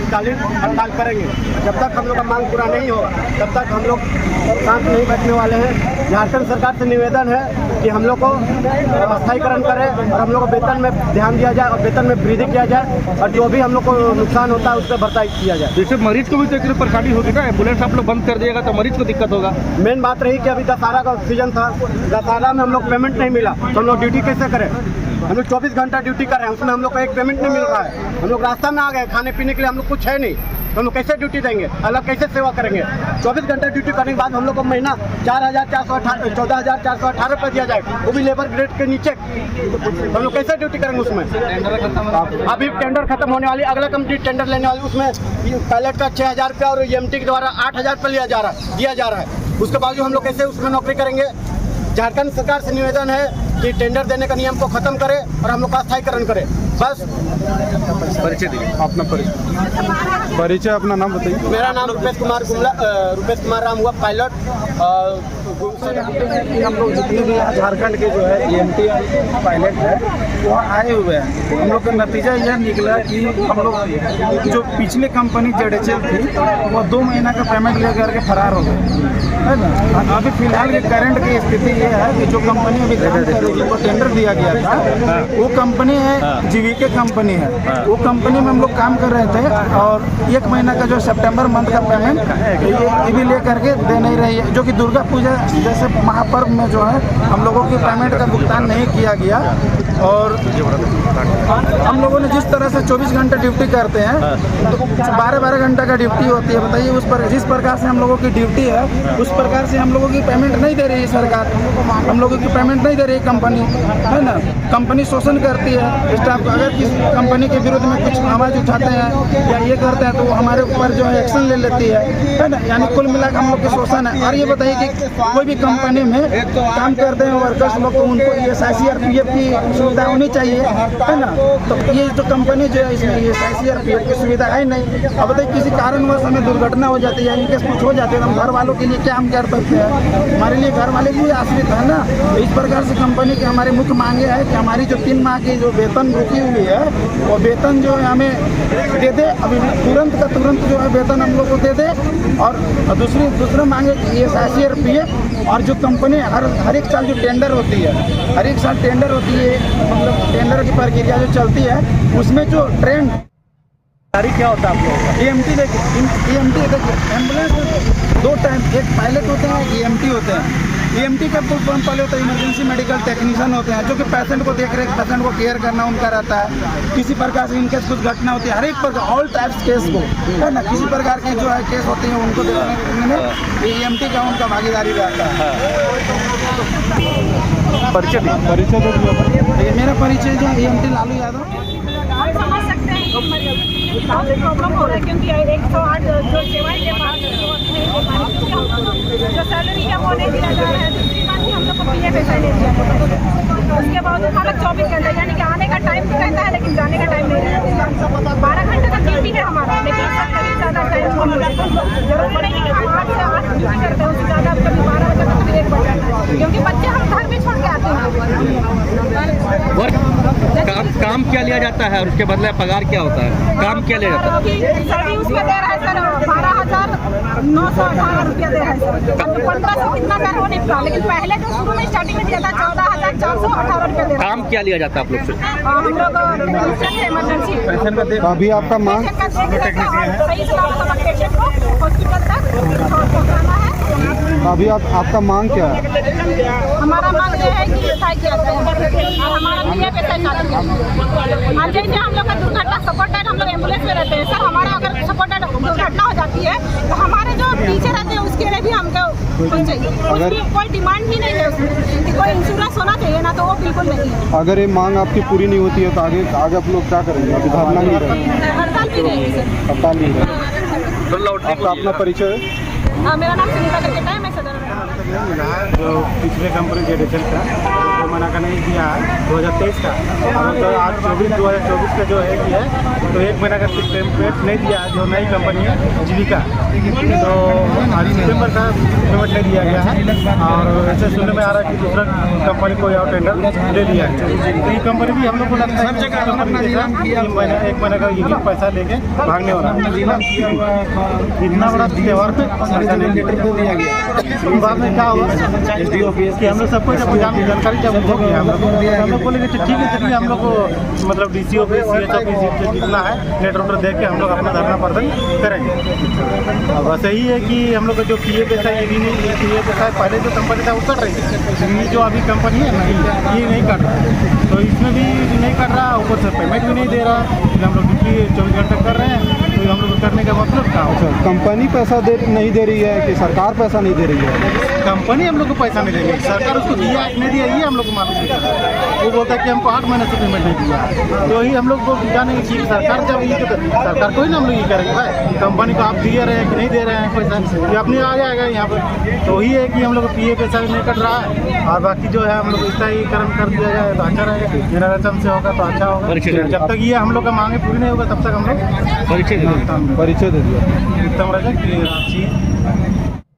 अनिश्चितकालीन हड़ताल करेंगे। जब तक हम लोग का मांग पूरा नहीं होगा तब तक हम लोग शांत नहीं बैठने वाले हैं। झारखंड सरकार से निवेदन है कि हम लोग को स्थायीकरण करें और हम लोग को वेतन में ध्यान दिया जाए और वेतन में वृद्धि किया जाए और जो भी हम लोग को नुकसान होता है उसका भरपाई किया जाए। जैसे मरीज को भी तो एक परेशानी होगी ना, एम्बुलेंस आप लोग बंद कर दिएगा तो मरीज को दिक्कत होगा। मेन बात रही कि अभी दशहरा का सीजन था, दशहरा में हम लोग पेमेंट नहीं मिला तो हम लोग ड्यूटी कैसे करें। हम लोग 24 घंटा ड्यूटी कर रहे हैं, उसमें हम लोग को एक पेमेंट नहीं मिल रहा है। हम लोग रास्ता में आ गए, खाने पीने के लिए हम लोग कुछ है नहीं तो हम लोग कैसे ड्यूटी देंगे, अलग कैसे सेवा करेंगे। 24 घंटा ड्यूटी करने के बाद हम लोग को महीना 14,418 रुपये दिया जाए, वो भी लेबर ग्रेड के नीचे। हम लोग कैसे ड्यूटी करेंगे उसमें। अभी टेंडर खत्म होने वाली, अगला कंपनी टेंडर लेने वाली, उसमें पायलट का 6,000 रुपया और EMT के द्वारा 8,000 रुपये दिया जा रहा है। उसके बावजूद हम लोग कैसे उसमें नौकरी करेंगे। झारखंड सरकार से निवेदन है कि टेंडर देने का नियम को खत्म करे और हम लोग का स्थायीकरण करे। बस। परिचय दीजिए अपना। परिचय अपना नाम बताइए। मेरा नाम रुपेश कुमार राम हुआ, पायलट। हम लोग जितने भी झारखंड के जो है EMT पायलट है वो आए हुए हैं। हम लोग का नतीजा यह निकला कि हम लोग जो पिछले कंपनी ZHL थी वो 2 महीना का पेमेंट लेकर के फरार हो गए, है ना। अभी फिलहाल की करंट की स्थिति ये है कि जो कंपनी अभी काम करेगी वो टेंडर दिया गया था, वो कंपनी है GVK कंपनी है। वो कंपनी में हम लोग काम कर रहे थे और 1 महीना का जो सितंबर मंथ का पेमेंट ये भी ले करके दे नहीं रही है। जो कि दुर्गा पूजा जैसे महापर्व में जो है हम लोगों की पेमेंट का भुगतान नहीं किया गया। और हम लोगों ने जिस तरह से 24 घंटे ड्यूटी करते हैं तो 12-12 घंटा का ड्यूटी होती है। बताइए उस पर जिस प्रकार से हम लोगों की ड्यूटी है उस प्रकार से हम लोगों की पेमेंट नहीं दे रही है सरकार, हम लोगों की पेमेंट नहीं दे रही है कंपनी, है ना। कंपनी शोषण करती है स्टाफ को। अगर किसी कंपनी के विरुद्ध में कुछ आवाज़ उठाते हैं या ये करते हैं तो वो हमारे ऊपर जो है एक्शन ले लेती है ना। यानी कुल मिलाकर हम लोग की शोषण है। और ये बताइए कि कोई भी कंपनी में काम करते हैं वर्कर्स लोग को उनको ESIC और PF की सुविधा होनी चाहिए, है ना। तो ये जो कंपनी जो है इसमें ESIC और PF की सुविधा है नहीं। अब बताइए किसी कारणवश हमें दुर्घटना हो जाती है, इनकेस कुछ हो जाते हैं तो हम घर वालों के लिए क्या हम कर सकते हैं। हमारे लिए घर वाले भी आश्रित है ना। तो इस प्रकार से कंपनी की हमारी मुख्य मांगे है कि हमारी जो 3 माह की जो वेतन रुकी हुई है वो वेतन जो है हमें दे दे, अभी तुरंत का तुरंत जो है वेतन हम लोग को दे दे। और दूसरा मांगे ESIC और PF। और जो कंपनी हर एक साल जो टेंडर होती है, हर एक साल टेंडर होती है, मतलब टेंडर की प्रक्रिया जो चलती है उसमें जो ट्रेंड क्या होता है आप लोगों का। EMT देखिए एम्बुलेंस 2 टाइम, एक पायलट होते हैं, EMT होते हैं। EMT का फुल फॉर्म पहले होता है इमरजेंसी मेडिकल टेक्नीशियन होते हैं, जो कि पेशेंट को देख रेख, पेशेंट को केयर करना उनका रहता है। किसी प्रकार से इनकेस कुछ घटना होती है, हर एक प्रकार ऑल टाइप्स केस को, है ना, किसी प्रकार की जो है केस होती है उनको देखने में EMT का उनका भागीदारी रहता है। परिचय दो। मेरा परिचय जो EMT लालू यादव। आप समझ सकते हैं कि काफ़ी प्रॉब्लम हो रहा है क्योंकि 108 जो सेवाएं के बाद जो सैलरी है वो नहीं दिया जा रहा है। दूसरी बात कि हम लोग को PF पैसा नहीं दिया जाता है। उसके बावजूद हम लोग 24 घंटे यानी कि आने का टाइम तो रहता है लेकिन जाने का टाइम नहीं रहता। 12 घंटे का ड्यूटी है हमारा, लेकिन कभी ज़्यादा टाइम हम जरूरत नहीं कि हम 8 से 8 ड्यूटी करते हैं, उससे ज़्यादा कभी 12 बजे कभी 1 बजे, क्योंकि बच्चे हम घर में छोड़ के आते हैं। काम क्या लिया जाता है और उसके बदले पगार क्या होता है? काम क्या लिया जाता है? सर उसमें दे रहा है सर 12,918 रुपया दे रहा है सर। अब तो 1500 कितना कर हो नहीं पा, लेकिन पहले जो शुरू में स्टार्टिंग में दिया था 14,418 रुपया दे रहा है। काम क्या लिया जाता है आप लोग से? हम लोग इमरजेंसी अभी आपका मांग सही सलामत पेशेंट को हॉस्पिटल तक पहुँचाना है। अभी आपका मांग क्या है? हमारा मांग ये है कि ऐसा किया जाए और हमारा PF ऐसा चालू किया जाए। और जैसे हम लोग का दुर्घटना सपोर्टेड, हम लोग एम्बुलेंस में रहते हैं सर, हमारा अगर सपोर्टेड दुर्घटना हो जाती है तो हमारे जो पीछे रहते हैं उसके लिए भी हमको कुछ चाहिए। उसकी कोई डिमांड ही नहीं है उसमें कि कोई इंश्योरेंस होना चाहिए ना, तो वो बिल्कुल नहीं है। अगर ये मांग आपकी पूरी नहीं होती है तो आगे आप लोग क्या करेंगे? अभी धरना नहीं रहेगा, हड़ताल भी रहेगी सर। हड़ताल नहीं रहेगा। आपका अपना परिचय है? मेरा नाम सुनीता करके है, मैं सदर जो पिछले कंपनी ZHL था महीना का नहीं दिया है 2023 का, और तो आज 2024 का जो है ये है, तो 1 महीना का पेमेंट नहीं दिया है। जो नई कंपनी है जीविका, तो आज सितंबर का पेमेंट नहीं दिया गया है, और ऐसे सुनने में आ रहा है कि दूसरा कंपनी कोई और टेंडर ले लिया है। तो ये कंपनी भी हम लोग को लगता है कि 1 महीने का ये पैसा लेके भागने वाला है। इतना बड़ा त्यौहार पे पैसा नहीं दिया गया, बाद में क्या हुआ कि हम लोग सबको जब जानकारी जब हो गया, हम लोग बोले कि ठीक है, चलिए हम लोग को मतलब डीसी ऑफिस, CH ऑफिस जितना है लेटर वेटर देख के हम लोग अपना धरना प्रदर्शन करेंगे। बस यही है कि हम लोग का जो PF पैसा ये भी नहीं, PF पैसा पहले जो कंपनी था वो कर रही थी, ये जो अभी कंपनी है ना ये नहीं कर रहा, तो इसमें भी नहीं कर रहा, ऊपर से पेमेंट भी नहीं दे रहा। हम लोग ड्यूटी 24 घंटे कर रहे हैं, तो हम लोग करने का मतलब क्या होगा? कंपनी पैसा नहीं दे रही है कि सरकार पैसा नहीं दे रही है? कंपनी हम लोग को पैसा नहीं दे रही है, सरकार उसको दिया है नहीं दिया ये हम लोग को मालूम नहीं चल रहा है। वो बोलता है कि हमको 8 महीने से पेमेंट नहीं दिया है, तो यही हम लोग को जानेंगे कि सरकार जब ये तो सरकार को ही ना हम लोग ये करेंगे भाई, कंपनी को आप दिए रहे हैं कि नहीं दे रहे हैं पैसा, ये अपने आ जाएगा यहाँ पर। तो वही है कि हम लोग को PF पैसा भी नहीं कट रहा है, और बाकी जो है हम लोग इसका ही कर दिया जाए तो अच्छा रहेगा, जनरेशन से होगा तो अच्छा होगा। जब तक ये हम लोग का मांगे पूरी नहीं होगा तब तक हम लोग परिचय परिचय दे दिया। उत्तम रजक, रांची।